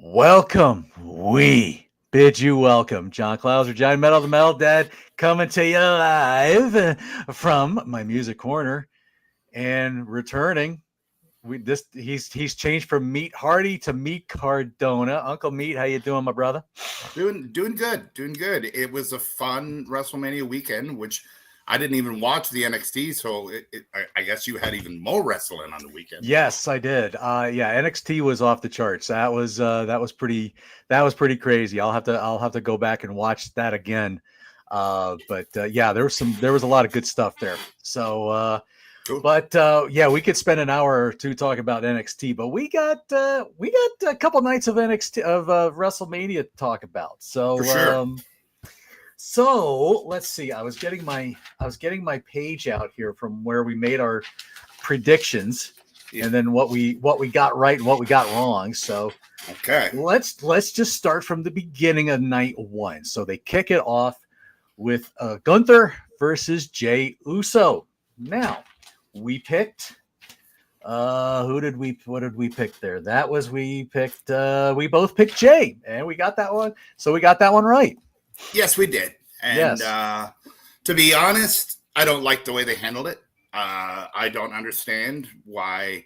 Welcome. We bid you welcome. John Clouser, Giant Metal, the Metal Dad, coming to you live from my music corner and returning. He's changed from Meat Hardy to Meat Cardona. Uncle Meat, how you doing, my brother? Doing good. It was a fun WrestleMania weekend, which I didn't even watch the NXT, so I guess you had even more wrestling on the weekend. Yes, I did. NXT was off the charts. That was pretty crazy. I'll have to go back and watch that again. There was a lot of good stuff there. So Cool. But we could spend an hour or two talking about NXT, but we got a couple nights of NXT of WrestleMania to talk about. So For sure. So let's see. I was getting my page out here from where we made our predictions, and then what we got right and what we got wrong. So okay, let's just start from the beginning of night one. So they kick it off with Gunther versus Jey Uso. Now we picked. What did we pick there? We both picked Jey, and we got that one. So we got that one right. Yes, we did. And yes. To be honest, I don't like the way they handled it. I don't understand why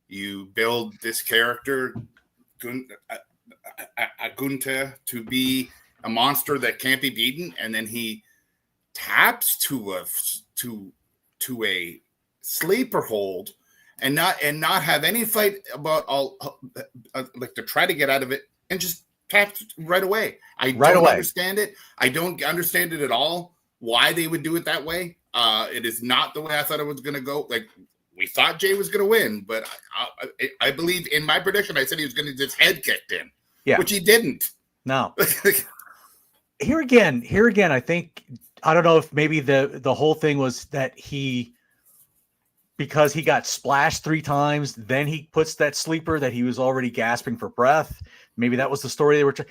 you build this character, Gunther, to be a monster that can't be beaten, and then he taps to a sleeper hold and not have any fight about all like to try to get out of it and just tapped right away. I don't understand it. I don't understand it at all. Why they would do it that way? It is not the way I thought it was going to go. Like we thought Jey was going to win, but I believe in my prediction. I said he was going to get his head kicked in, which he didn't. No. Here again. I think I don't know if maybe the whole thing was that because he got splashed 3 times, then he puts that sleeper that he was already gasping for breath. Maybe that was the story they were trying.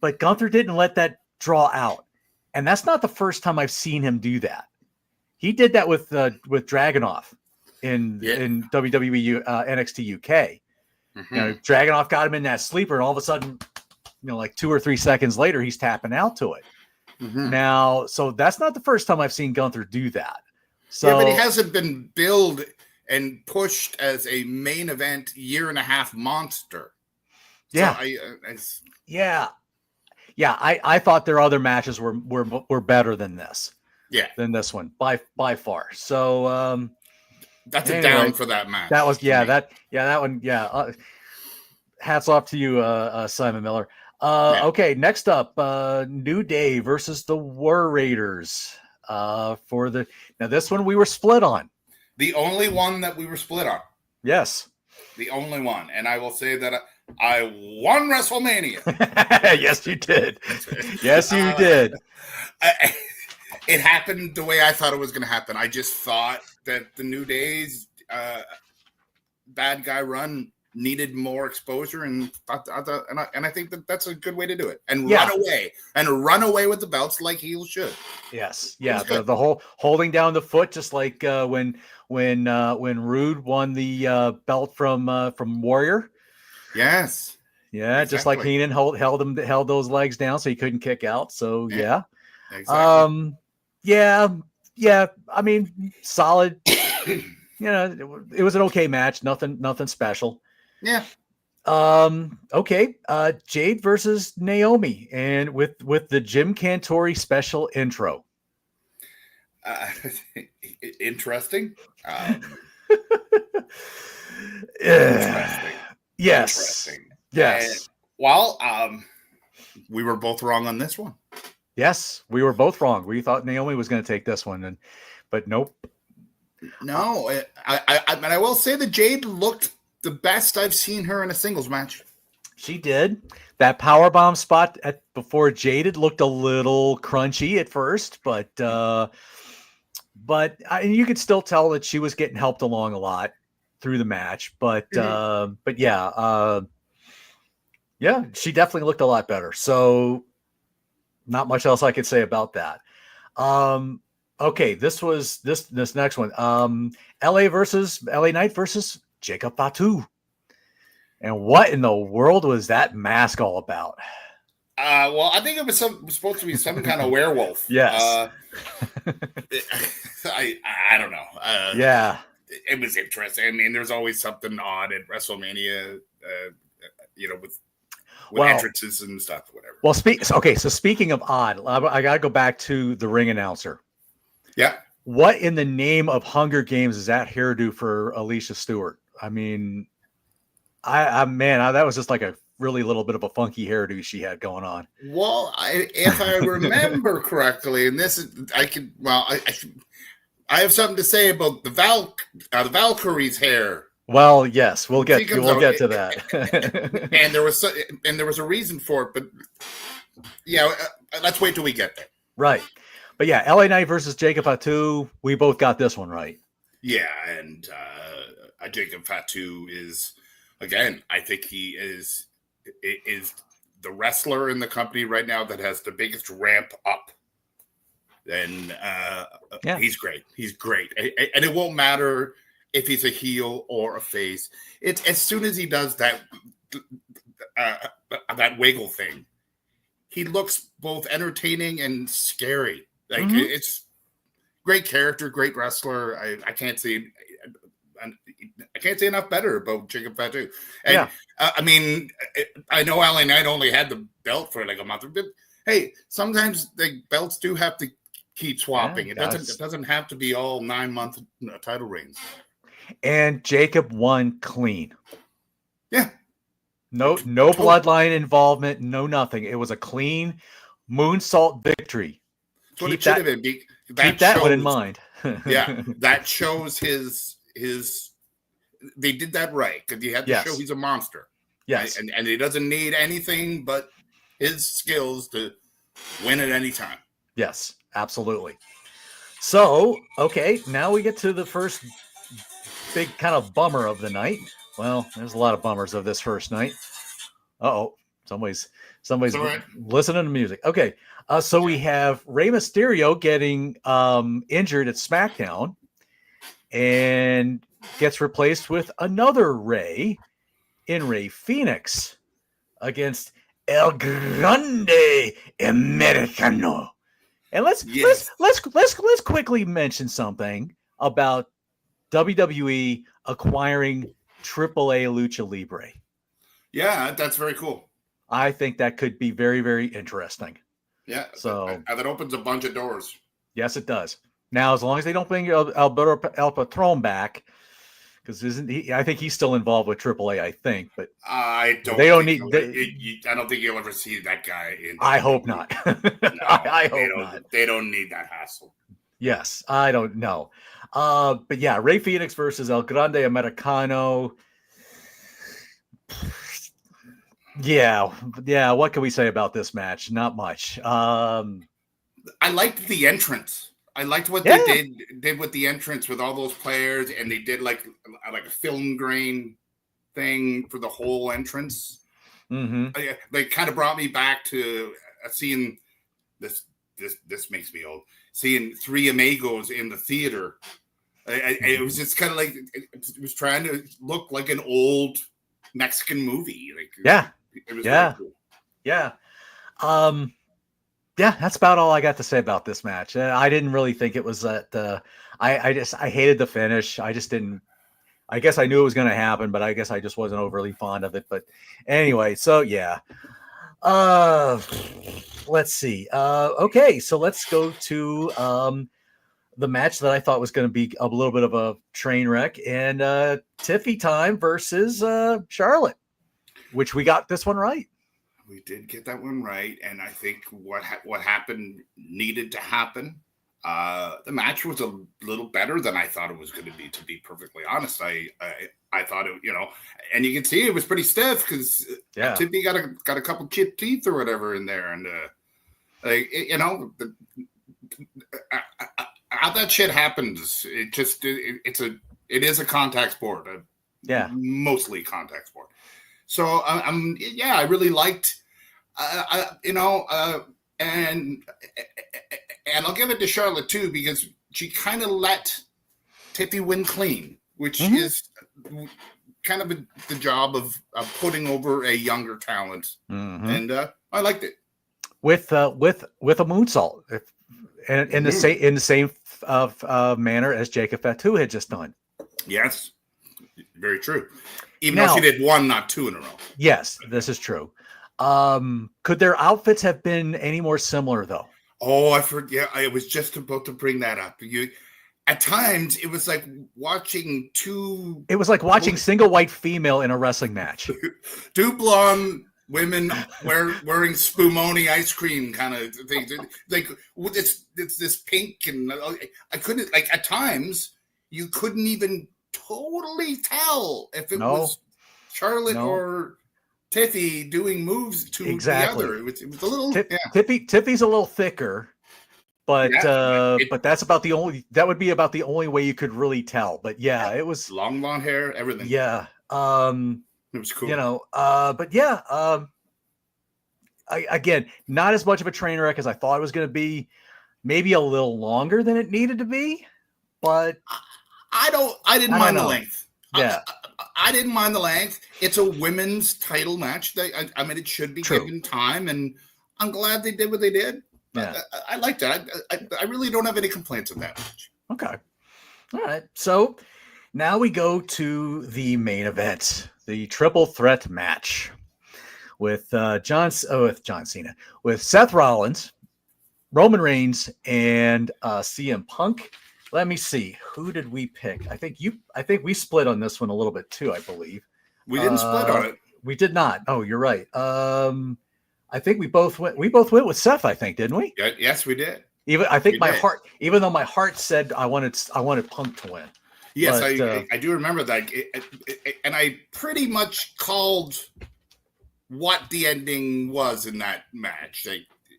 But Gunther didn't let that draw out, and that's not the first time I've seen him do that. He did that with Dragunov in WWE NXT UK. Mm-hmm. Dragunov got him in that sleeper, and all of a sudden, like 2 or 3 seconds later, he's tapping out to it. Mm-hmm. Now, so that's not the first time I've seen Gunther do that. So, but he hasn't been billed and pushed as a main event 1.5 year monster. Yeah. So I thought their other matches were better than this. Yeah. Than this one by far. So that's a down for that match. That was that one. Yeah. Hats off to you, Simon Miller. Okay, next up, New Day versus the War Raiders. Now this one we were split on. The only one that we were split on. Yes. The only one. And I will say that I won WrestleMania. Yes, you did. Yes, you did. It happened the way I thought it was going to happen. I just thought that the New Day's bad guy run needed more exposure, and I think that's a good way to do it. And run away with the belts like heels should. Yes, yeah. The whole holding down the foot, just like when Rude won the belt from Warrior. Yes. Yeah, exactly. Just like Heenan held those legs down so he couldn't kick out. So yeah. Exactly. Yeah. I mean, solid. It was an okay match. Nothing special. Yeah. Okay. Jade versus Naomi, and with the Jim Cantori special intro. Interesting. Interesting. Yes. Interesting. Yes. We were both wrong on this one. Yes, we were both wrong. We thought Naomi was going to take this one, but nope. No, I will say that Jade looked the best I've seen her in a singles match. She did. That powerbomb spot before Jaded looked a little crunchy at first, but you could still tell that she was getting helped along a lot through the match. But she definitely looked a lot better. So not much else I could say about that. Okay, this next one. LA Knight versus Jacob Fatu. And what in the world was that mask all about? Well, I think it was supposed to be some kind of werewolf. Yes. I don't know. Yeah. It was interesting. I mean, there's always something odd at WrestleMania, with Well, entrances and stuff, whatever. Well, so speaking of odd, I got to go back to the ring announcer. Yeah. What in the name of Hunger Games is that hairdo for Alicia Stewart? I mean, that was just like a really little bit of a funky hairdo she had going on. Well, if I remember correctly, and this is, I have something to say about the Valkyrie's hair. Well, yes, we'll get to that. and there was a reason for it, but yeah, let's wait till we get there. Right. But yeah, LA Knight versus Jacob Fatu, we both got this one right. Yeah, and Jacob Fatu is, again, I think he is the wrestler in the company right now that has the biggest ramp up. And he's great. He's great. And it won't matter if he's a heel or a face. It's as soon as he does that wiggle thing, he looks both entertaining and scary. Like it's great character, great wrestler. I can't say enough better about Jacob Fatu. And I mean, I know LA Knight only had the belt for like a month, but hey, sometimes the belts do have to keep swapping. It doesn't have to be all 9-month title reigns. And Jacob won clean. Yeah. No bloodline involvement, no nothing. It was a clean moonsault victory. Keep that one in mind. Yeah, that shows his. They did that right because he had to show he's a monster. Yes, right? And he doesn't need anything but his skills to win at any time. Yes, absolutely. So, okay, now we get to the first big kind of bummer of the night. Well, there's a lot of bummers of this first night. Somebody's listening to music. Okay, so we have Rey Mysterio getting injured at SmackDown and gets replaced with another Rey in Rey Fénix against El Grande Americano. And let's quickly mention something about WWE acquiring AAA Lucha Libre. Yeah, that's very cool. I think that could be very, very interesting. Yeah, so that opens a bunch of doors. Yes, it does. Now, as long as they don't bring Alberto El Patron back, because I think he's still involved with AAA. I think, but I don't think you'll ever see that guy. I hope not. I hope not. They don't need that hassle. Yes, I don't know. But yeah, Rey Fénix versus El Grande Americano. Yeah. What can we say about this match? Not much. I liked the entrance. I liked what they did with the entrance with all those players, and they did like a film grain thing for the whole entrance. Mm-hmm. They kind of brought me back to seeing this. This makes me old. Seeing Three Amigos in the theater. It was just kind of like it was trying to look like an old Mexican movie. It was very cool. Yeah. That's about all I got to say about this match. I didn't really think it was that. I hated the finish. I just didn't. I guess I knew it was going to happen, but I guess I just wasn't overly fond of it. But anyway, so yeah. Let's see. Okay, so let's go to the match that I thought was going to be a little bit of a train wreck, and Tiffy time versus Charlotte, which we got this one right. We did get that one right, and I think what happened needed to happen. The match was a little better than I thought it was going to be. To be perfectly honest, I thought it, and you can see it was pretty stiff because Tiffy got a couple chipped teeth or whatever in there, and how that shit happens. It is a contact sport. Mostly contact sport. So I really liked, and I'll give it to Charlotte too because she kind of let Tiffy win clean, which is kind of the job of putting over a younger talent, and I liked it with a moonsault, and in the same manner as Jacob Fatu had just done. Yes, very true. Even though she did one, not two in a row. Yes, this is true. Could their outfits have been any more similar, though? Oh, I forget. I was just about to bring that up. At times, it was like watching two. It was like watching single white female in a wrestling match. Two blonde women wearing spumoni ice cream kind of thing. Like it's this pink, and I couldn't, like, at times you couldn't even totally tell if it was Charlotte or Tiffy doing moves to the other. It was a little. Tiffy's a little thicker, but that's about the only. That would be about the only way you could really tell. But yeah, it was long blonde hair, everything. Yeah, it was cool. You know, but yeah, again, not as much of a train wreck as I thought it was going to be. Maybe a little longer than it needed to be, but I didn't mind the length. Yeah. I didn't mind the length. It's a women's title match. I mean, it should be given time, and I'm glad they did what they did. Yeah. I liked it. I really don't have any complaints with that match. Okay. All right. So now we go to the main event, the triple threat match with John Cena, with Seth Rollins, Roman Reigns, and CM Punk. Let me see. Who did we pick? I think we split on this one a little bit too, I believe. We didn't split on it. We did not. Oh, you're right. I think we both went with Seth, I think, didn't we? Yes, we did. Even though my heart said I wanted Punk to win. Yes, but, I do remember that. And I pretty much called what the ending was in that match.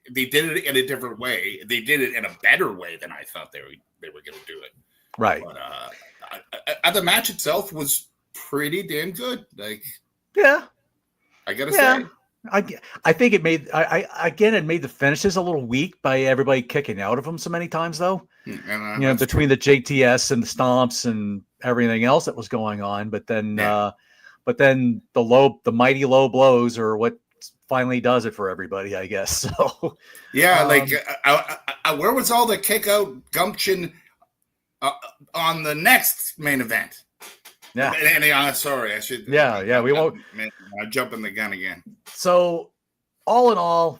They did it in a different way. They did it in a better way than I thought they were going to do it. Right. But the match itself was pretty damn good. Like, yeah, I gotta say. I think it made it made the finishes a little weak by everybody kicking out of them so many times, though. And, between the JTS and the stomps and everything else that was going on, but then the mighty low blows are what finally does it for everybody, I guess. So where was all the kick out gumption on the next main event? Yeah. Sorry, I should. Yeah. We won't. I'm jumping the gun again. So, all in all,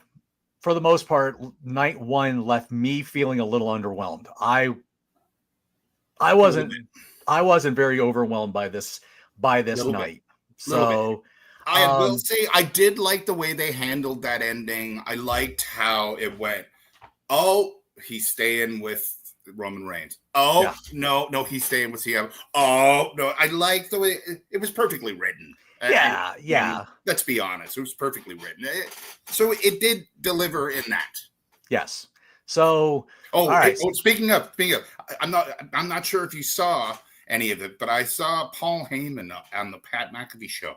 for the most part, night one left me feeling a little underwhelmed. I wasn't very overwhelmed by this night. So. I will say I did like the way they handled that ending. I liked how it went. Oh, he's staying with Roman Reigns. Oh, no, he's staying with CM. Oh, no, I like the way it was perfectly written. Yeah. Let's be honest. It was perfectly written. So it did deliver in that. Yes. So, all right. Speaking of, I'm not sure if you saw any of it, but I saw Paul Heyman on the Pat McAfee show.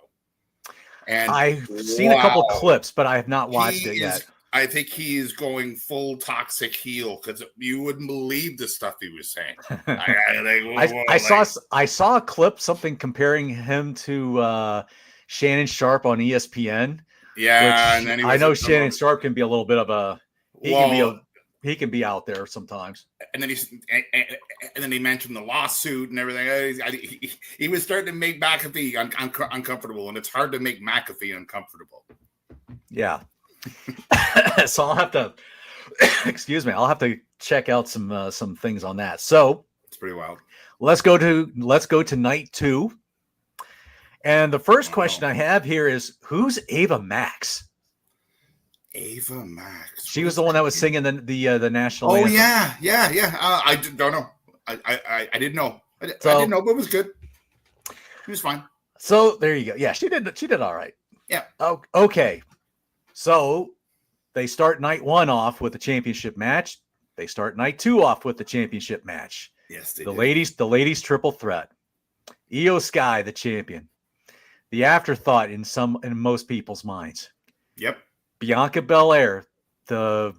And I've seen a couple clips, but I have not watched it yet. I think he is going full toxic heel because you wouldn't believe the stuff he was saying. I saw a clip, something comparing him to Shannon Sharp on ESPN. Yeah, and then I know Shannon Sharp can be a little bit of a he can be out there sometimes. And then he mentioned the lawsuit and everything. He was starting to make McAfee uncomfortable, and it's hard to make McAfee uncomfortable. Yeah. So I'll have to excuse me. I'll have to check out some things on that. So it's pretty wild. Let's go to night 2. And the first question I have here is, who's Ava Max? Ava Max. She was the one that was singing the national anthem. Yeah. I don't know. I didn't know. I didn't know, but it was good. It was fine. So there you go. Yeah, she did all right. Yeah. Oh, okay. So they start night 1 off with the championship match. They start night 2 off with the championship match. Yes, the ladies triple threat. Io Sky, the champion. The afterthought in most people's minds. Yep. Bianca Belair, I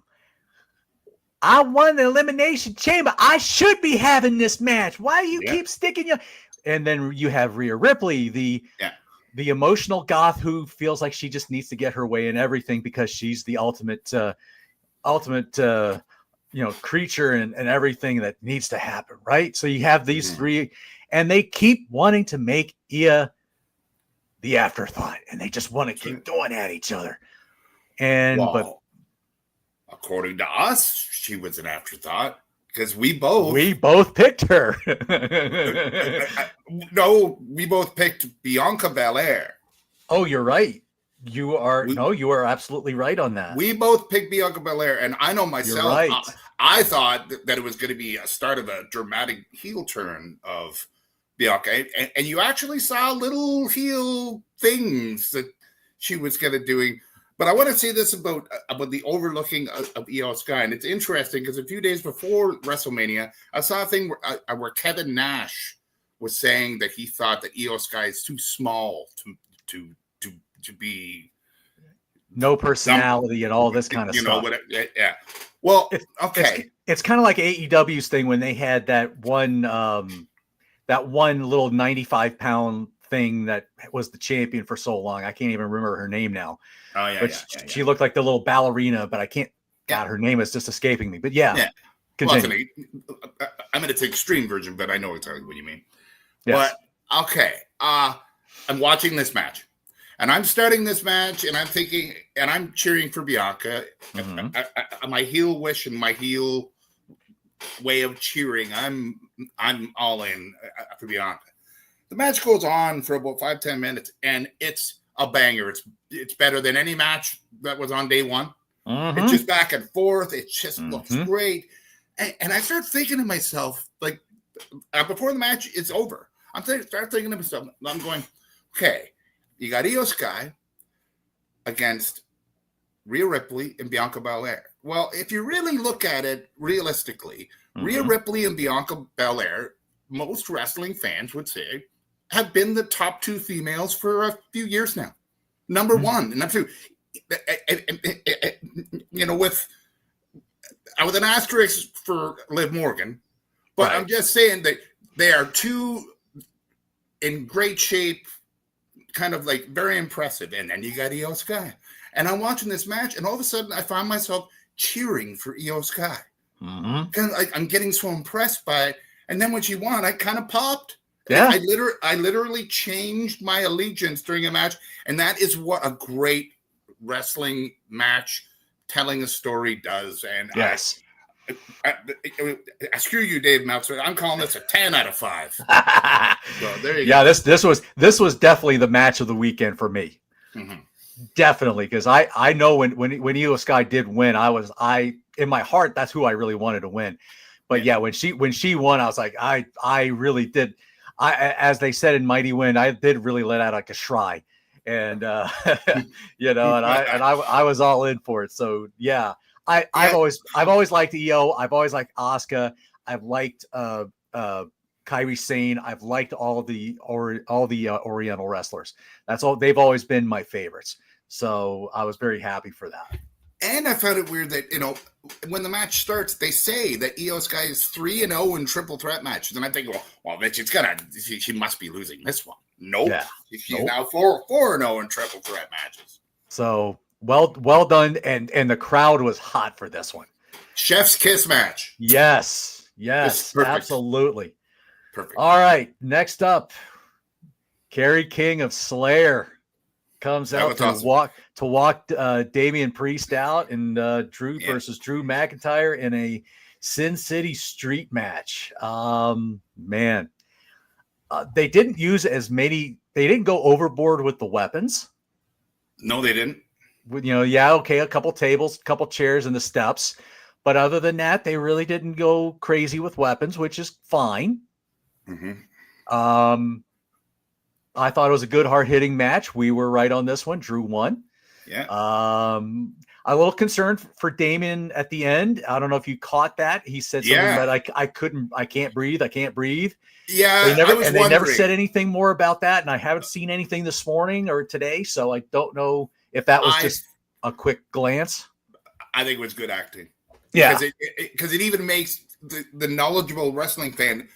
won the Elimination Chamber. I should be having this match. Why do you keep sticking your... And then you have Rhea Ripley, the emotional goth who feels like she just needs to get her way in everything because she's the ultimate creature and everything that needs to happen, right? So you have these three, and they keep wanting to make Ia the afterthought, and they just want to keep going at each other. But according to us, she was an afterthought because we both picked her. No, we both picked Bianca Belair. Oh, you're right. You are absolutely right on that. We both picked Bianca Belair, and I know myself. Right. I thought that it was going to be a start of a dramatic heel turn of Bianca, and you actually saw little heel things that she was going to doing. But I want to say this about the overlooking of Io Sky, and it's interesting because a few days before WrestleMania, I saw a thing where Kevin Nash was saying that he thought that Io Sky is too small to be no personality and all this kind of stuff. Yeah. Well, it's kind of like AEW's thing when they had that one little 95-pound thing that was the champion for so long. I can't even remember her name now. Oh yeah, but she looked like the little ballerina, but I can't. God, her name is just escaping me. But yeah. Continue. Well, I mean, it's an extreme version, but I know exactly what you mean. Yes. But okay, I'm watching this match. And I'm starting this match, and I'm thinking, and I'm cheering for Bianca. My heel wish and my heel way of cheering, I'm all in for Bianca. The match goes on for about 5-10 minutes, and it's a banger. It's better than any match that was on day one. It's just back and forth. It just looks great. And I start thinking to myself, like, before the match is over, start thinking to myself, I'm going, okay, you got Io Sky against Rhea Ripley and Bianca Belair. Well, if you really look at it realistically, Rhea Ripley and Bianca Belair, most wrestling fans would say, have been the top two females for a few years now. Number one and number two. With an asterisk for Liv Morgan, but I'm just saying that they are two in great shape, kind of like very impressive. And then you got Io Sky. And I'm watching this match, and all of a sudden I find myself cheering for Io Sky. Kind of like I'm getting so impressed by it. And then when she won, I kind of popped. Yeah. I literally changed my allegiance during a match. And that is what a great wrestling match telling a story does. And yes. I screw you, Dave Meltzer. I'm calling this a 10 out of 5. So there you go. Yeah, this was definitely the match of the weekend for me. Definitely, because I know when Io Sky did win, I in my heart that's who I really wanted to win. But yeah, when she won, I was like, I really did. As they said in Mighty Wind, I did really let out like a shry, and and I was all in for it. So yeah. I've always liked Io. I've always liked Asuka. I've liked Kairi Sane. I've liked all the Oriental wrestlers. That's all. They've always been my favorites. So I was very happy for that. And I found it weird that when the match starts, they say that Io Sky is 3-0 in triple threat matches, and I think, well, Mitch, she must be losing this one. Nope, yeah. She's now 4-0 in triple threat matches. So. Well done, and the crowd was hot for this one. Chef's kiss match. Yes, absolutely. Perfect. All right, next up, Kerry King of Slayer comes out to walk Damian Priest out, and Drew versus Drew McIntyre in a Sin City Street match. Man, they didn't use as many. They didn't go overboard with the weapons. No, they didn't. A couple tables, a couple chairs, and the steps. But other than that, they really didn't go crazy with weapons, which is fine. I thought it was a good, hard-hitting match. We were right on this one. Drew won. Yeah. A little concerned for Damien at the end. I don't know if you caught that. He said something about I can't breathe. Yeah. They never said anything more about that. And I haven't seen anything this morning or today. So I don't know if that was just a quick glance. I think it was good acting. Yeah. Because it even makes the knowledgeable wrestling fan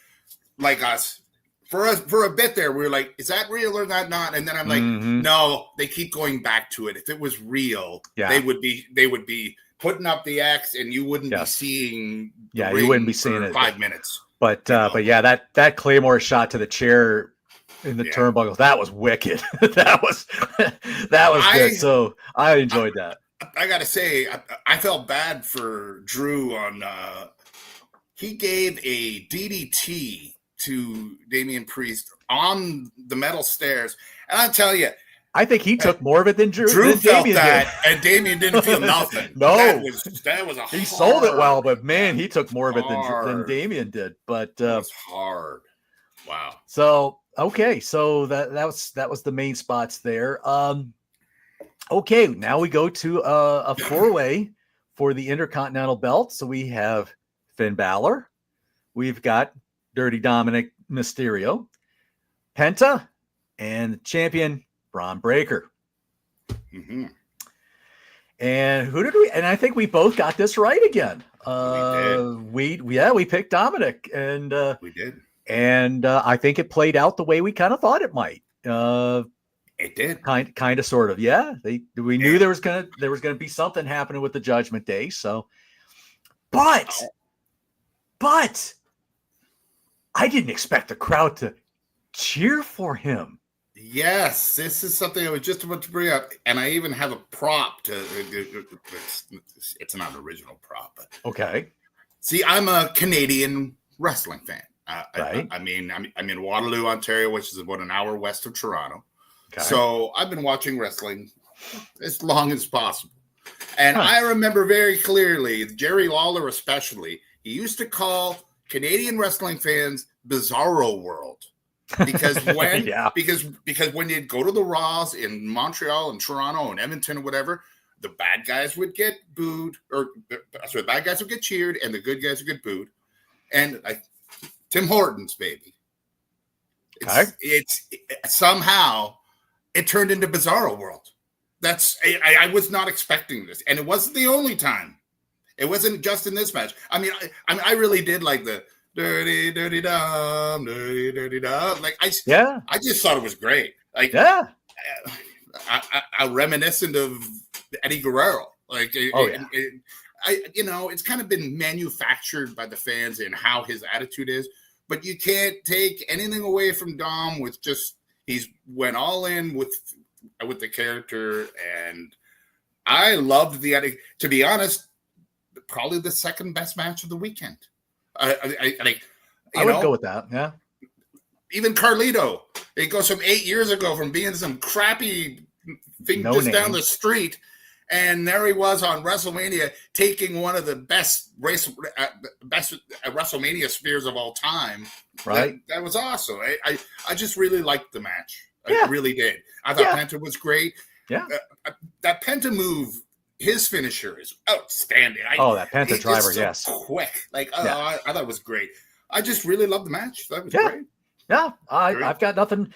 like us for a bit there, we were like, is that real or not? And then I'm like, no, they keep going back to it. If it was real, they would be putting up the X, and you wouldn't be seeing. You wouldn't be seeing it 5 minutes. But yeah, that Claymore shot to the chair in the turnbuckles, that was wicked. that was good. So I enjoyed that. I gotta say, I felt bad for Drew on. He gave a DDT to Damian Priest on the metal stairs, and I'll tell you, I think he took more of it than Drew. Drew felt that, and Damian didn't feel nothing. No, that was a. He sold it well, but man, he took more of it than Damian did. But it was hard. Wow. So okay, so that was the main spots there. Okay, now we go to a 4-way for the Intercontinental belt. So we have Finn Balor, we've got Dirty Dominic Mysterio, Penta, and champion Braun Breaker. Mm-hmm. And who did we? And I think we both got this right again. We picked Dominic, and we did. And I think it played out the way we kind of thought it might. It did. Kind of, sort of. Yeah. We knew there was gonna be something happening with the Judgment Day. So, but I didn't expect the crowd to cheer for him. Yes, this is something I was just about to bring up, and I even have a prop to. It's not an original prop, but okay. See, I'm a Canadian wrestling fan. Right. I'm in Waterloo, Ontario, which is about an hour west of Toronto. Okay. So I've been watching wrestling as long as possible, and I remember very clearly Jerry Lawler, especially. He used to call Canadian wrestling fans Bizarro World. Because when because when you'd go to the Raws in Montreal and Toronto and Edmonton or whatever, the bad guys would get booed, or sorry, the bad guys would get cheered, and the good guys would get booed. And Tim Hortons, baby. It's somehow it turned into Bizarro World. I was not expecting this, and it wasn't the only time. It wasn't just in this match. I really did like the dirty, dirty, dumb, dirty, dirty, dumb. Like I just thought it was great. Like I reminiscent of Eddie Guerrero. Like it's kind of been manufactured by the fans and how his attitude is. But you can't take anything away from Dom with just he's went all in with the character, and I loved the. To be honest, probably the second best match of the weekend. I would go with that. Yeah. Even Carlito, it goes from 8 years ago from being some crappy thing down the street, and there he was on WrestleMania taking one of the best WrestleMania spears of all time. Right. That was awesome. I just really liked the match. I really did. I thought Penta was great. Yeah. That Penta move. His finisher is outstanding. That Penta driver, yes. Quick. I thought it was great. I just really loved the match. That was great. Yeah. I've got nothing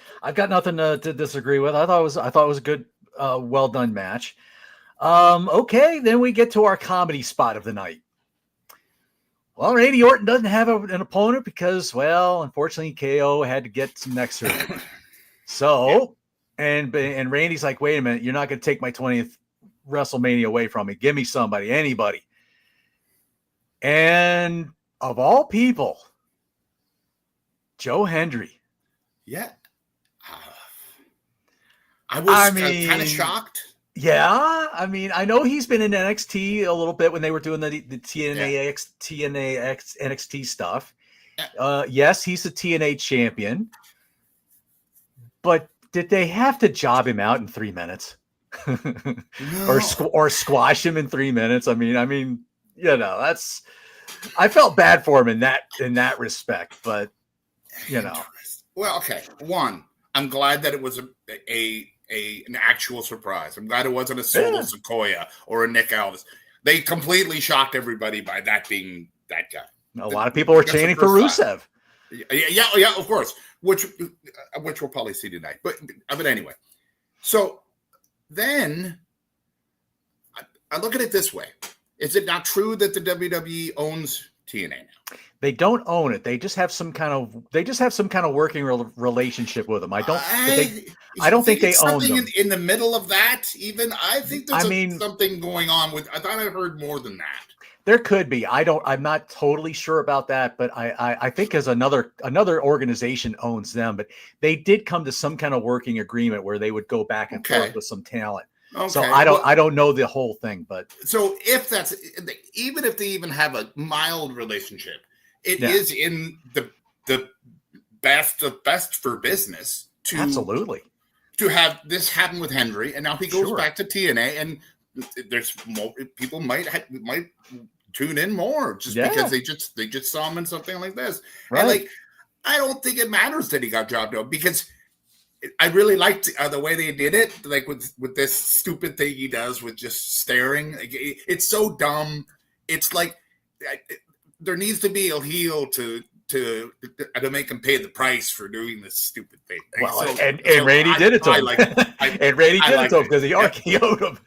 to disagree with. I thought it was a good, well done match. Okay, then we get to our comedy spot of the night. Well, Randy Orton doesn't have an opponent because, well, unfortunately, KO had to get some neck surgery. So, and Randy's like, wait a minute, you're not going to take my 20th WrestleMania away from me. Give me somebody, anybody. And of all people, Joe Hendry. Yeah. I was kind of shocked. Yeah. I know he's been in NXT a little bit when they were doing the TNA NXT stuff. Yeah. Yes, he's the TNA champion. But did they have to job him out in 3 minutes? No. or squash him in 3 minutes? That's. I felt bad for him in that respect, but Well, okay. One, I'm glad that it was an actual surprise. I'm glad it wasn't a Solo Sequoia or a Nick Aldis. They completely shocked everybody by that being that guy. A lot of people were chanting for Rusev. Yeah, of course. Which we'll probably see tonight. But anyway, so. Then I look at it this way. Is it not true that the WWE owns TNA now? They don't own it. They just have some kind of working relationship with them. I don't think they it's own something them. in the middle of that. Even I think there's I mean, something going on with. I thought I heard more than that. there could be. I'm not totally sure about that, but I think as another organization owns them, but they did come to some kind of working agreement where they would go back and forth with some talent. So Okay. I don't know the whole thing, but so if that's even if they even have a mild relationship, it is in the best of best for business absolutely to have this happen with Henry, and now he goes back to TNA, and there's more people might tune in more just because they just saw him in something like this, right? And I don't think it matters that he got dropped out because I really liked the way they did it, like with this stupid thing he does with just staring. It's so dumb. It's like there needs to be a heel to make him pay the price for doing this stupid thing. Well, and Randy did it to him. And Randy did it to him because he RKO'd him.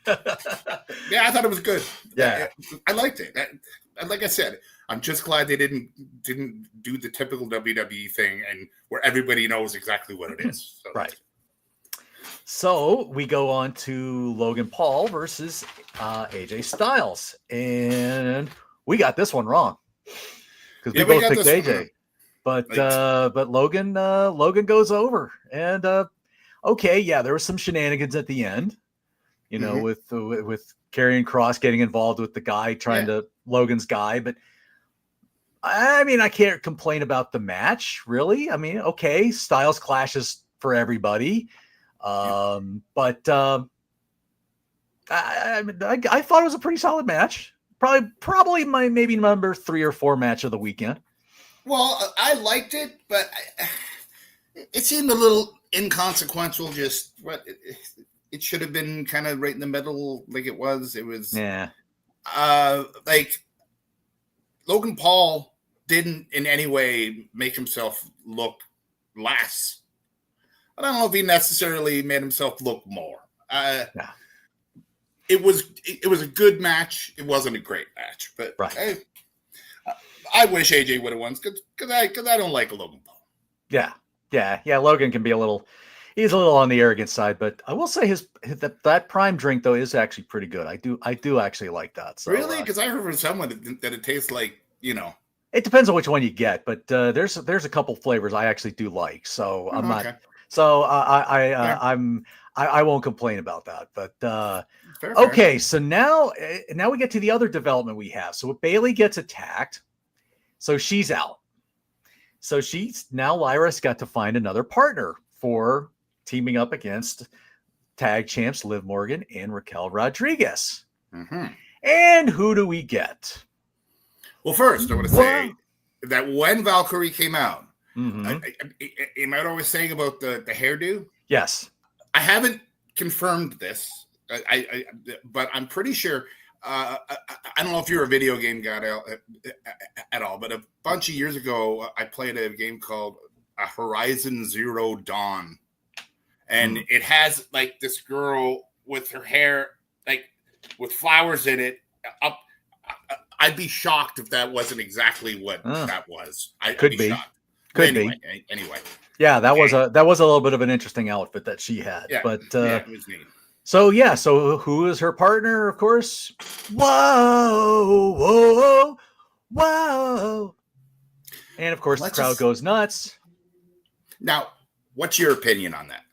Yeah, I thought it was good. Yeah, I liked it. And like I said, I'm just glad they didn't do the typical WWE thing and where everybody knows exactly what it is. So. Right. So we go on to Logan Paul versus AJ Styles, and we got this one wrong because we both picked AJ. But Logan goes over, and okay, yeah, there was some shenanigans at the end, you know, with Karrion Kross getting involved with the guy trying to Logan's guy, but I mean, I can't complain about the match, really. I mean, okay, Styles clashes for everybody, but I thought it was a pretty solid match. Probably my maybe number 3 or 4 match of the weekend. Well, I liked it, but it seemed a little inconsequential. Just what it should have been, kind of right in the middle, like it was. It was, like Logan Paul didn't in any way make himself look less. I don't know if he necessarily made himself look more. It was a good match. It wasn't a great match, but I wish AJ would have won because I don't like Logan Paul. Yeah. Logan can be he's a little on the arrogant side, but I will say that prime drink though is actually pretty good. I do actually like that. So, really? Because I heard from someone that it tastes like, you know. It depends on which one you get, but there's a couple flavors I actually do like. So I'm not. So I won't complain about that. But okay, so now we get to the other development we have. So Bayley gets attacked, so she's out. So Lyra's got to find another partner for teaming up against tag champs Liv Morgan and Raquel Rodriguez. And who do we get? Well, first, I want to say that when Valkyrie came out, am I always saying about the hairdo? Yes. I haven't confirmed this, but I'm pretty sure. I don't know if you're a video game guy at all, but a bunch of years ago, I played a game called Horizon Zero Dawn. And it has like this girl with her hair, like with flowers in it up. I'd be shocked if that wasn't exactly what that was. Could be. Shocked. Could be. Anyway. Yeah, that was a little bit of an interesting outfit that she had. Yeah, but it was neat. So who is her partner? Of course. Whoa. And of course the crowd goes nuts. Now, what's your opinion on that?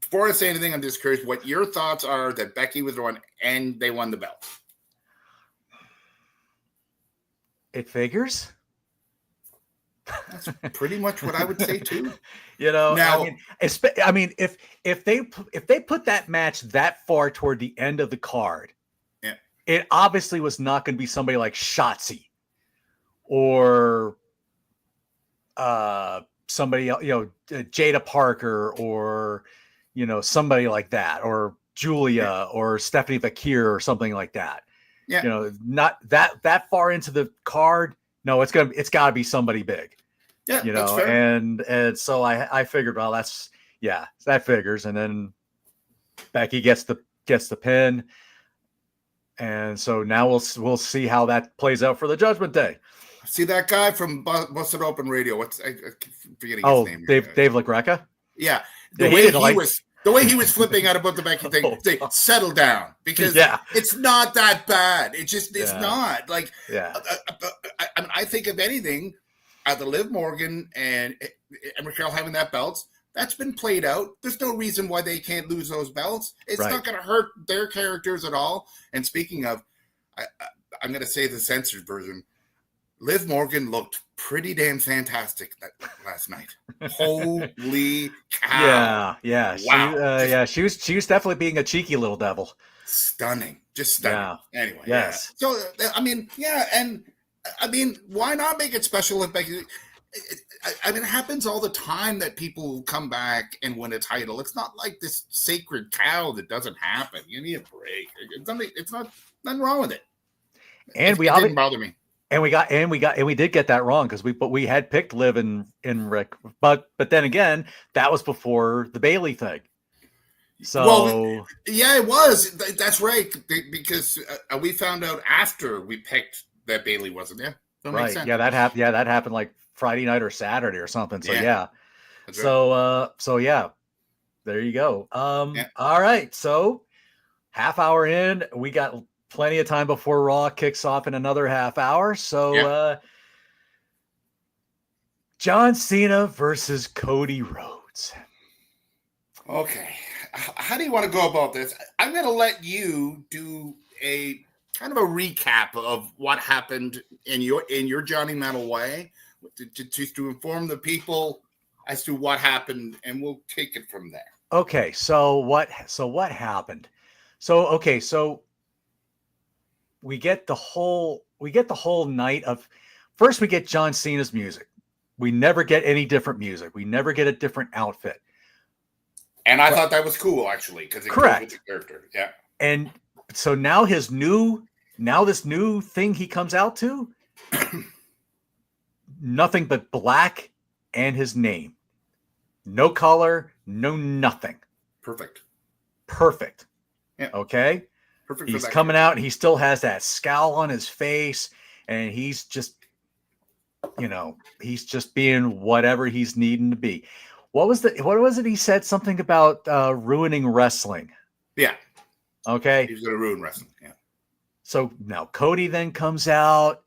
Before I say anything, I'm just curious what your thoughts are that Becky was the one and they won the belt. It figures. That's pretty much what I would say too. You know, now, I mean, if they put that match that far toward the end of the card, it obviously was not going to be somebody like Shotzi or somebody else, Jada Parker or somebody like that, or Julia or Stephanie Vakir or something like that. Yeah. Not that far into the card. No, it's got to be somebody big. Yeah, that's fair. And so I figured, well, that figures. And then Becky gets the pin. And so now we'll see how that plays out for the Judgment Day. See that guy from Busted Open Radio? I'm forgetting his name. Dave LaGreca. Yeah, The way he was flipping out about the Becky thing. Say, settle down, because it's not that bad. It just it's not like. Yeah. I think if anything, the Liv Morgan and Raquel having that belt, that's been played out. There's no reason why they can't lose those belts. It's not going to hurt their characters at all. And speaking of, I'm going to say the censored version. Liv Morgan looked pretty damn fantastic last night. Holy cow! Yeah. Wow. She was definitely being a cheeky little devil. Stunning, just stunning. Yeah. Anyway, yes. So I mean, why not make it special if Becky? It happens all the time that people come back and win a title. It's not like this sacred cow that doesn't happen. You need a break. It's not nothing wrong with it. And it didn't bother me. And we did get that wrong because we had picked Liv and Rick, but then again, that was before the Bailey thing. So it was. That's right, because we found out after we picked that Bailey wasn't there. That makes sense. Yeah, that happened. Yeah, that happened like Friday night or Saturday or something. So there you go. All right. So half hour in, we got plenty of time before Raw kicks off in another half hour. So John Cena versus Cody Rhodes. Okay. How do you want to go about this? I'm going to let you do a kind of a recap of what happened in your Johnny Metal way, to inform the people as to what happened, and we'll take it from there. Okay. So what happened? So we get the whole night of, first we get John Cena's music. We never get any different music. We never get a different outfit. And I thought that was cool, actually, because it goes with the character. Yeah. And so now this new thing he comes out to, nothing but black and his name. No color, no nothing. Perfect. Yeah. Okay. Perfect. He's coming out and he still has that scowl on his face, and he's just being whatever he's needing to be. What was it he said? Something about ruining wrestling. Yeah. Okay. He's going to ruin wrestling. Yeah. So now Cody then comes out,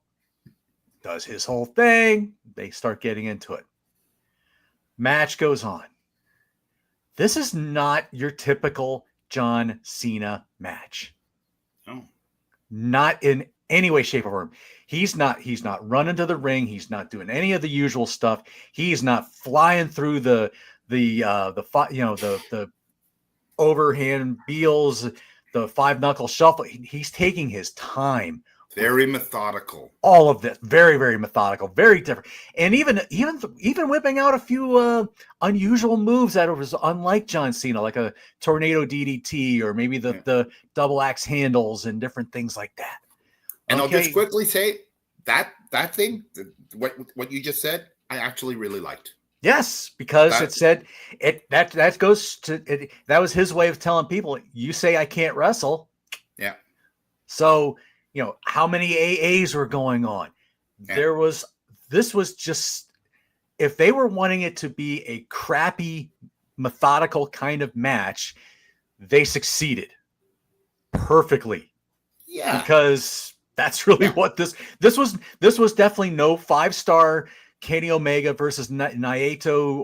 does his whole thing. They start getting into it. Match goes on. This is not your typical John Cena match. No. Not in any way, shape, or form. He's not running to the ring. He's not doing any of the usual stuff. He's not flying through the overhand beals, the 5-knuckle shuffle. He's taking his time. Very methodical. All of this, very, very methodical, very different, and even whipping out a few unusual moves that was unlike John Cena, like a tornado DDT or maybe the double axe handles and different things like that. And I'll just quickly say that thing, what you just said, I actually really liked. Yes, because that goes to it. That was his way of telling people, you say I can't wrestle. Yeah. So, how many AAs were going on? Yeah. This was just, if they were wanting it to be a crappy, methodical kind of match, they succeeded perfectly. Yeah. Because that's really what this was. This was definitely no 5-star Kenny Omega versus Naito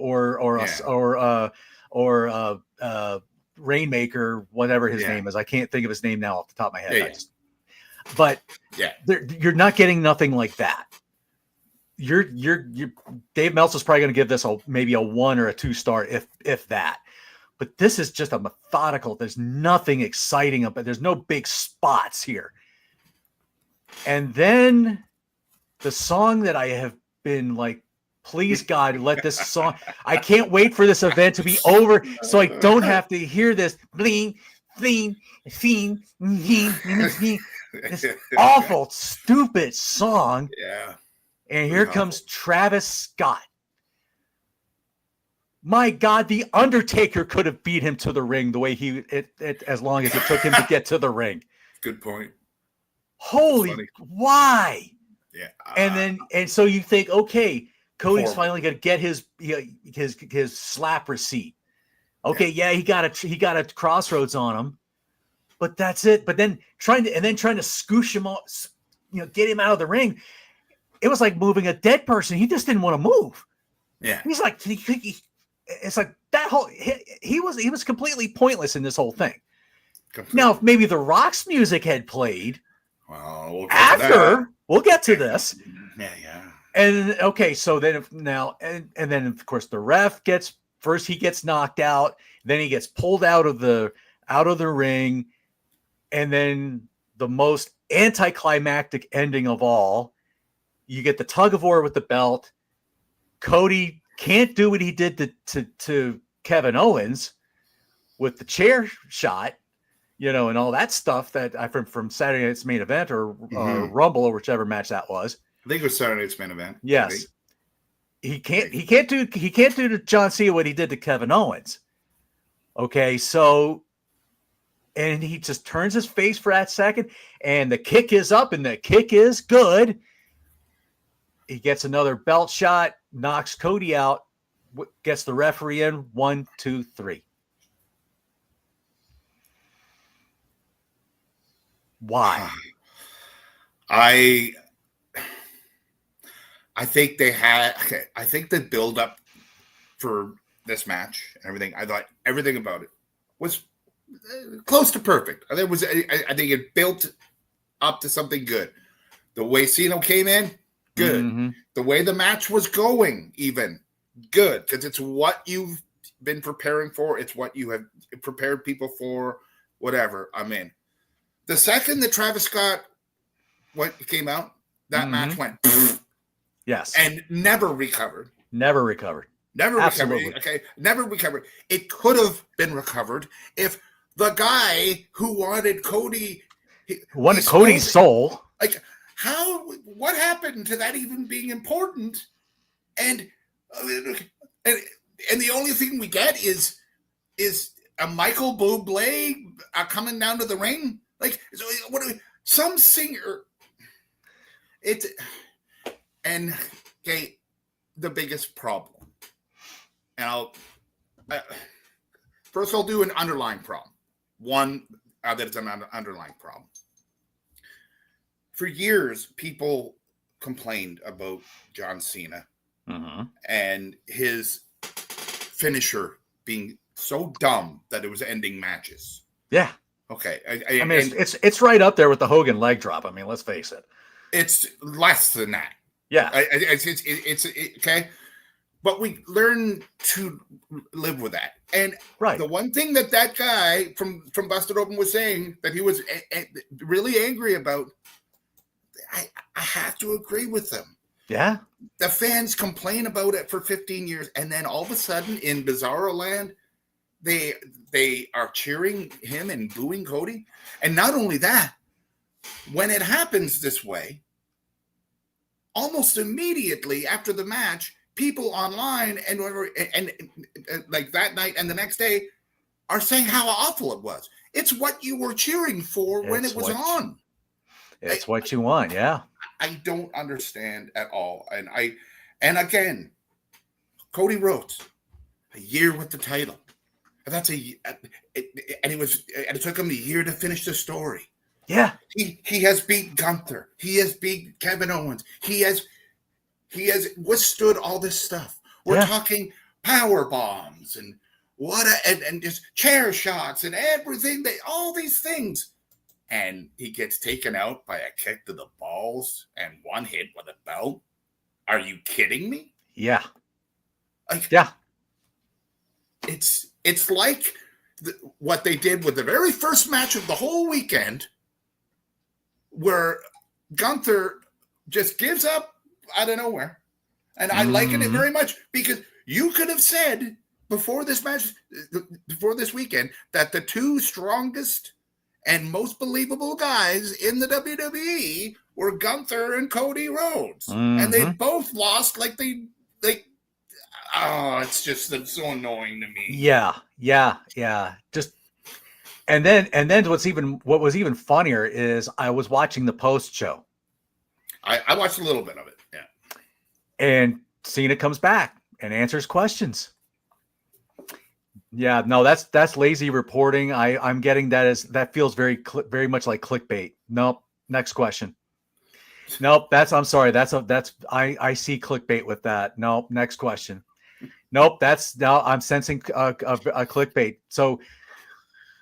or Rainmaker, whatever his name is. I can't think of his name now off the top of my head. You're not getting nothing like that. You're Dave Meltzer's probably going to give this maybe a 1 or a 2-star if that. But this is just a methodical. There's nothing exciting about. There's no big spots here. And then the song that I have been like, please God, let this song. I can't wait for this event to be over so I don't have to hear this bling, bling, bling, bling, bling. This awful, stupid song. Yeah. And here comes Travis Scott. My God, the Undertaker could have beat him to the ring the way as long as it took him to get to the ring. Good point. Holy, why? Yeah. And so you think, okay, Cody's Horrible. finally going to get his slap receipt. Okay, yeah, he got a crossroads on him, but that's it. But then trying to scoosh him off, get him out of the ring. It was like moving a dead person. He just didn't want to move. Yeah. He's like, it's like that whole, he was completely pointless in this whole thing. Completely. Now, if maybe the Rock's music had played we'll get to this. Yeah. And okay, so then and then of course the ref gets knocked out, then he gets pulled out of the ring, and then the most anticlimactic ending of all, you get the tug of war with the belt. Cody can't do what he did to Kevin Owens with the chair shot, and all that stuff that from Saturday Night's Main Event or Rumble or whichever match that was. I think it was Saturday Night's Main Event. Yes. He can't do to John Cena what he did to Kevin Owens. Okay, so and he just turns his face for that second, and the kick is up, and the kick is good. He gets another belt shot, knocks Cody out, gets the referee in 1, 2, 3. Why? I think the build up for this match and everything, I thought everything about it was close to perfect. I think it built up to something good. The way Cena came in, good. Mm-hmm. The way the match was going, even good, because it's what you've been preparing for. It's what you have prepared people for. Whatever. I'm in. The second that Travis Scott came out, that match went. Yes. And never recovered. Never recovered. Okay. Never recovered. It could have been recovered if the guy who wanted Cody. Cody's soul. Like, what happened to that even being important? And the only thing we get is a Michael Bublé coming down to the ring. Like, so what do some singer. And okay, the biggest problem, and I'll do an underlying problem. One that it's an underlying problem. For years, people complained about John Cena and his finisher being so dumb that it was ending matches. Yeah. Okay. I mean, it's right up there with the Hogan leg drop. I mean, let's face it. It's less than that. Yeah. It's okay. But we learn to live with that. And the one thing that guy from Busted Open was saying that he was really angry about, I have to agree with him. Yeah. The fans complain about it for 15 years. And then all of a sudden in Bizarro Land, they are cheering him and booing Cody. And not only that, when it happens this way, almost immediately after the match, people online and whatever, and like that night and the next day are saying how awful it was. It's what you were cheering for when it was on. It's what you want. Yeah. I don't understand at all. And again, Cody Rhodes, a year with the title. And it took him a year to finish the story. Yeah. He has beat Gunther. He has beat Kevin Owens. He has withstood all this stuff. We're talking power bombs and and just chair shots and everything. All these things. And he gets taken out by a kick to the balls and one hit with a belt. Are you kidding me? Yeah. Yeah. It's like what they did with the very first match of the whole weekend, where Gunther just gives up out of nowhere. And I liken it very much because you could have said before this weekend, that the two strongest and most believable guys in the WWE were Gunther and Cody Rhodes. And they both lost it's just so annoying to me. Yeah. Just and then what was even funnier is I was watching the post show. I watched a little bit of it. Yeah. And Cena comes back and answers questions. Yeah, no, that's lazy reporting. I'm getting that feels very much like clickbait. Nope. Next question. Nope. I'm sorry. I see clickbait with that. Nope. Next question. Nope. I'm sensing a clickbait. So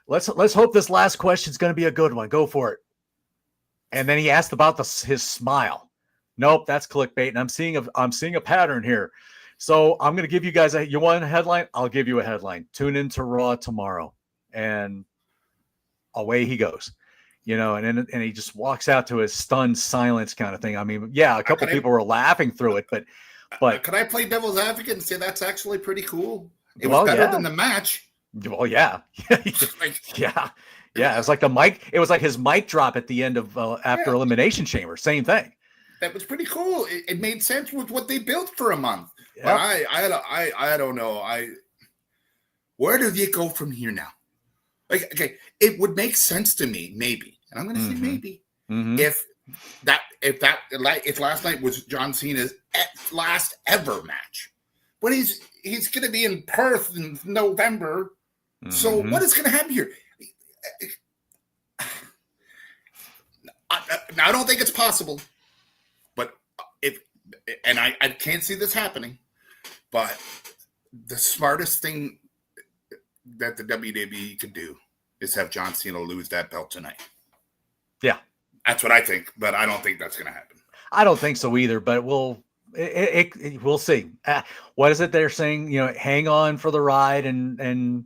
let's hope this last question is going to be a good one. Go for it. And then he asked about his smile. Nope. That's clickbait. And I'm seeing a pattern here. So I'm going to give you guys you want a headline? I'll give you a headline. Tune into Raw tomorrow. And away he goes, and he just walks out to his stunned silence kind of thing. I mean, yeah, a couple people were laughing through it, but can I play devil's advocate and say that's actually pretty cool? It was better than the match. Well, yeah. Yeah. It was like it was like his mic drop at the end of after Elimination Chamber. Same thing. That was pretty cool. It made sense with what they built for a month. Yep. But I don't know. Where do you go from here now? Like, okay, it would make sense to me, maybe, and I'm going to say maybe, if last night was John Cena's last ever match, but he's going to be in Perth in November. So what is going to happen here? Now I don't think it's possible, but I can't see this happening. But the smartest thing that the WWE could do is have John Cena lose that belt tonight. Yeah. That's what I think, but I don't think that's going to happen. I don't think so either, but we'll see. What is it they're saying? Hang on for the ride and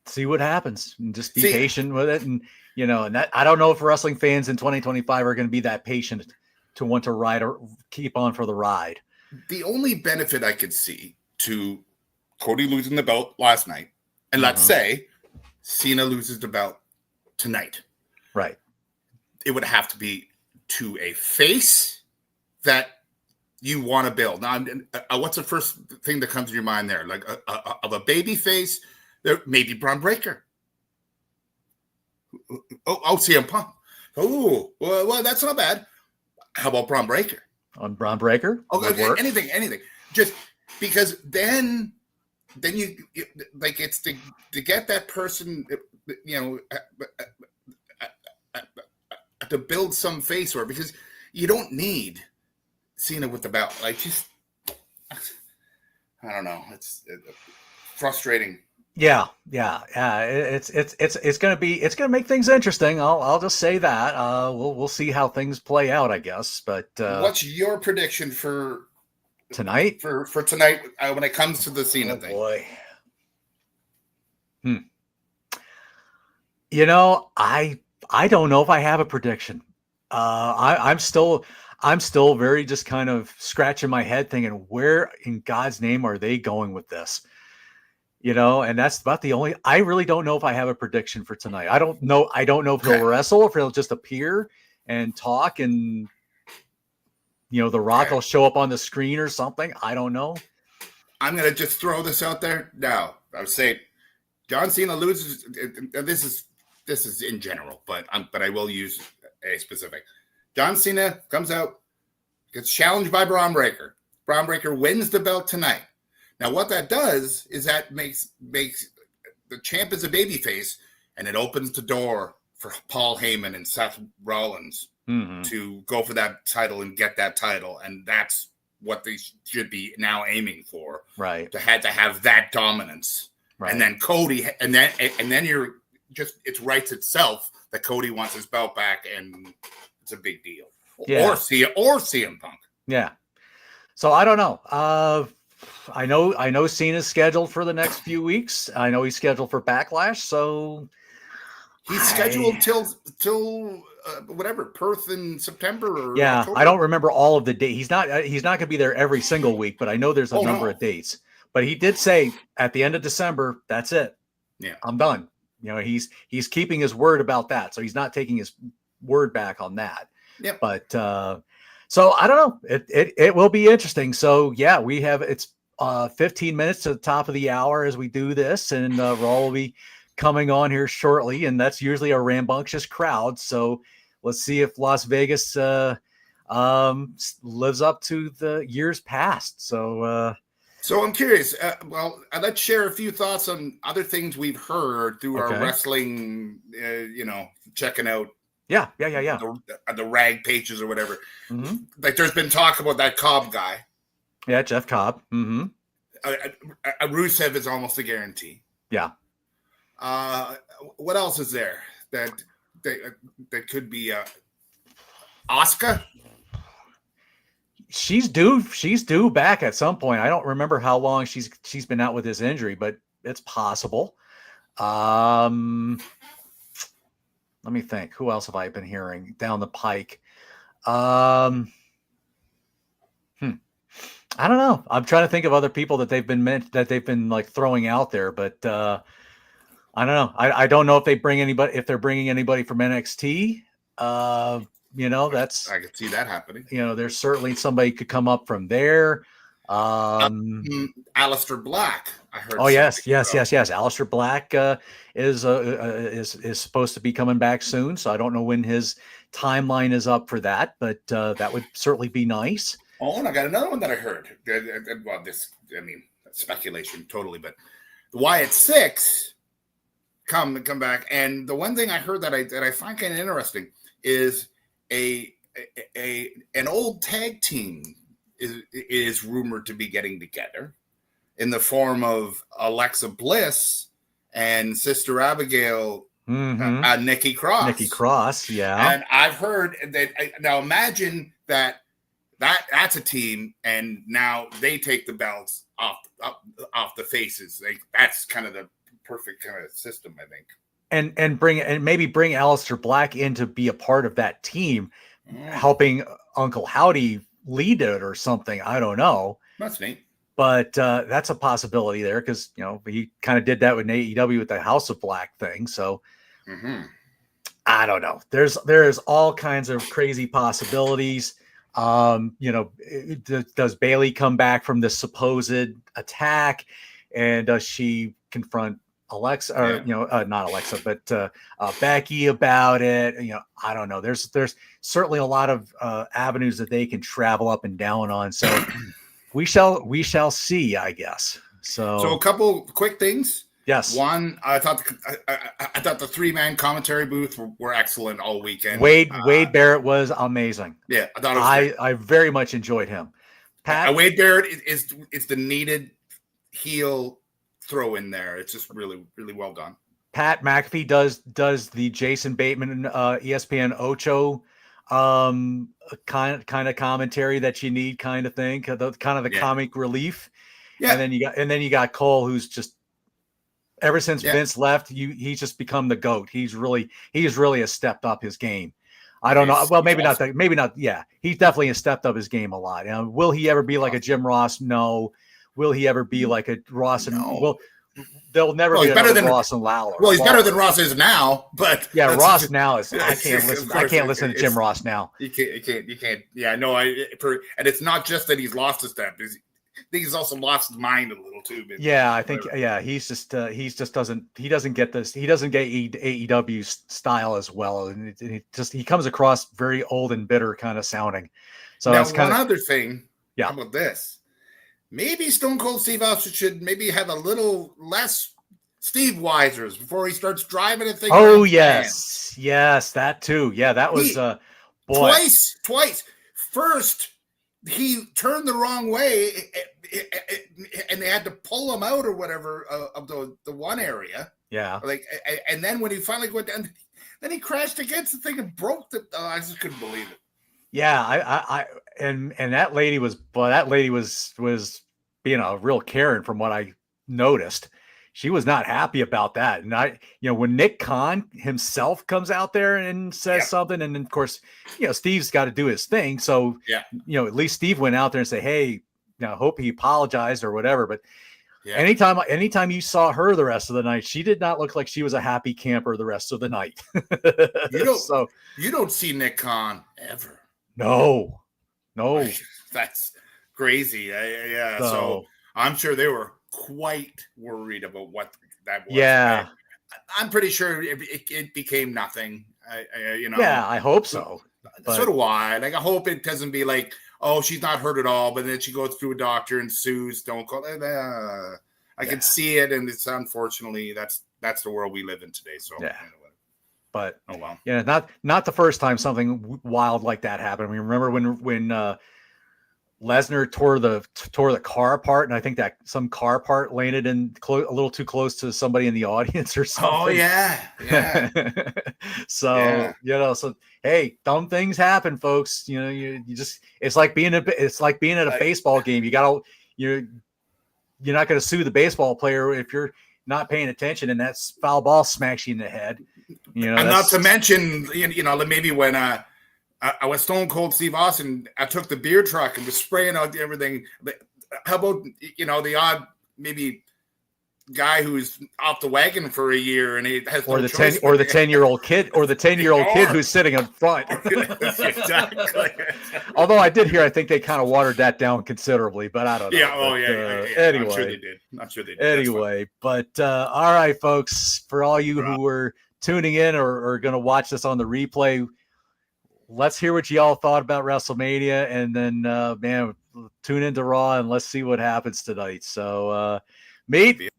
see what happens and just be patient with it. And, and that, I don't know if wrestling fans in 2025 are going to be that patient to want to ride or keep on for the ride. The only benefit I could see to Cody losing the belt last night, and let's say Cena loses the belt tonight. Right. It would have to be to a face that you want to build. Now, what's the first thing that comes to your mind there? Like of a baby face, there maybe Braun Breaker. Oh, CM Punk. Oh, well, that's not bad. How about Braun Breaker? On Braun Breaker? Okay, anything. Just because then you like it's to get that person, to build some face, or because you don't need Cena with the belt. Like, just I don't know. It's frustrating. Yeah. It's gonna make things interesting. I'll just say that. We'll see how things play out, I guess. But what's your prediction for tonight? For tonight, when it comes to the Cena thing? Boy. I don't know if I have a prediction. I'm still very just kind of scratching my head thinking, where in God's name are they going with this? And that's about the only. I really don't know if I have a prediction for tonight. I don't know if he'll wrestle, if he'll just appear and talk, and The Rock will show up on the screen or something. I don't know. I'm gonna just throw this out there now. I would say John Cena loses. This is in general, but I will use a specific. John Cena comes out, gets challenged by Braun Breaker. Braun Breaker wins the belt tonight. Now, what that does is that makes the champ as a babyface, and it opens the door for Paul Heyman and Seth Rollins to go for that title and get that title, and that's what they should be now aiming for. Right. To have that dominance, right. And then Cody, and then you're just it writes itself that Cody wants his belt back, and it's a big deal. Yeah. Or CM Punk. Yeah. So I don't know. I know Cena's scheduled for the next few weeks. I know he's scheduled for Backlash, so he's scheduled till whatever, Perth in September or October. I don't remember all of the dates. He's not going to be there every single week, but I know there's a number of dates. But he did say at the end of December, that's it. Yeah, I'm done. He's keeping his word about that, so he's not taking his word back on that. Yeah, but so I don't know. It will be interesting. So yeah, it's 15 minutes to the top of the hour as we do this, and Raw will be coming on here shortly, and that's usually a rambunctious crowd. So let's see if Las Vegas. lives up to the years past. So I'm curious. Let's share a few thoughts on other things we've heard through our wrestling, checking out yeah. the rag pages or whatever. Mm-hmm. Like there's been talk about that Cobb guy. Yeah, Jeff Cobb. Mm-hmm. Rusev is almost a guarantee. Yeah. What else is there that could be Asuka? She's due back at some point. I don't remember how long she's been out with this injury, but it's possible. Let me think. Who else have I been hearing down the pike? I don't know. I'm trying to think of other people that they've been like throwing out there, but I don't know. I don't know if they're bringing anybody from NXT. That's I could see that happening. There's certainly somebody could come up from there. Aleister Black, I heard. Oh yes. Aleister Black is supposed to be coming back soon, so I don't know when his timeline is up for that, but that would certainly be nice. Oh, and I got another one that I heard. Well, speculation totally, but the Wyatt Six come back, and the one thing I heard that I find kind of interesting is an old tag team is rumored to be getting together in the form of Alexa Bliss and Sister Abigail, Nikki Cross. Nikki Cross, yeah. And I've heard that. Now imagine that's a team, and now they take the belts off the faces. That's kind of the perfect kind of system, I think. And maybe bring Aleister Black in to be a part of that team, helping Uncle Howdy lead it or something. I don't know. That's neat. But that's a possibility there because he kind of did that with AEW with the House of Black thing. So I don't know. There's all kinds of crazy possibilities. Does Bayley come back from this supposed attack, and does she confront Alexa, or not Alexa, but Becky about it? I don't know. There's certainly a lot of avenues that they can travel up and down on. So we shall see, I guess. So a couple quick things. Yes. One, I thought the 3-man commentary booth were excellent all weekend. Wade Barrett was amazing. Yeah, I thought it was great. I very much enjoyed him. Pat Wade Barrett is the needed heel throw in there. It's just really, really well done. Pat McAfee does the Jason Bateman ESPN Ocho kind of commentary that you need, kind of thing, the comic relief. Yeah. And then you got Cole, who's just ever since Vince left, he's just become the GOAT. He's really has stepped up his game. I don't know. Well, maybe not. Yeah, he definitely has stepped up his game a lot. Will he ever be like a Jim Ross? No. Will he ever be like a Ross? No. Well, there'll never be better than Ross and Lawler. Well, he's better than Ross is now, but Ross now is. I can't listen to Jim Ross now. You can't. Yeah, no. And it's not just that he's lost a step. I think he's also lost his mind a little too. I think he's just doesn't get this. He doesn't get AEW's style as well, and he comes across very old and bitter kind of sounding. So now, that's kind of other thing. Yeah. How about this? Maybe Stone Cold Steve Austin should maybe have a little less Steve Weisers before he starts driving a thing. Oh yes, that too. Yeah, that was twice. First, he turned the wrong way, and they had to pull him out or whatever of the one area. Yeah. And then when he finally went down, then he crashed against the thing and broke the. I just couldn't believe it. Yeah, and that lady was being a real Karen from what I noticed. She was not happy about that. And when Nick Khan himself comes out there and says something, and then of course, Steve's got to do his thing. So, at least Steve went out there and say, hey, I hope he apologized or whatever. But anytime you saw her the rest of the night, she did not look like she was a happy camper the rest of the night. You don't see Nick Khan ever. No. That's crazy. So I'm sure they were quite worried about what that was. Yeah. I'm pretty sure it became nothing. Yeah, I hope so. But, so do I. Like, I hope it doesn't be like, oh, she's not hurt at all, but then she goes through a doctor and sues. Don't call it. I can see it, and it's unfortunately that's the world we live in today. So yeah. Anyway. But oh well, yeah, not the first time something wild like that happened. I mean, remember when Lesnar tore the car apart, and I think that some car part landed in a little too close to somebody in the audience or something. Oh yeah. So so hey, dumb things happen, folks. You just it's like being at a baseball game. You're not going to sue the baseball player if you're not paying attention and that foul ball smacks you in the head. And not to mention, maybe when I was Stone Cold Steve Austin, I took the beer truck and was spraying out everything. But how about, the odd maybe guy who's off the wagon for a year and he has or the 10-year-old kid kid who's sitting in front. Exactly. Although I did hear, I think they kind of watered that down considerably, but I don't know. Yeah. Anyway, I'm sure they did. Anyway, but all right, folks, for all you who were tuning in or going to watch this on the replay, let's hear what y'all thought about WrestleMania, and then man, tune into Raw and let's see what happens tonight. So mate, it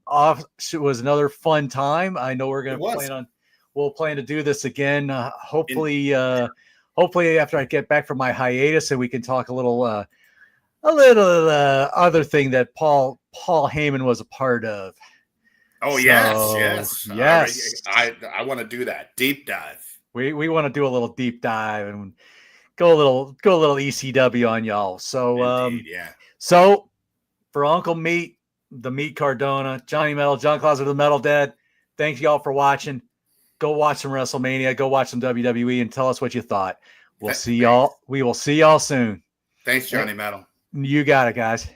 was another fun time. I know we're going to plan to do this again. Hopefully after I get back from my hiatus, and we can talk a little other thing that Paul Heyman was a part of. Oh, so, yes. I want to do that deep dive. We want to do a little deep dive and go a little ECW on y'all. So Indeed, So for Uncle Meat, the Meat Cardona, Johnny Metal, John Clauser, the Metal Dad, thank y'all for watching. Go watch some WrestleMania, go watch some WWE, and tell us what you thought. We will see y'all soon. Thanks, Johnny Metal. You got it, guys.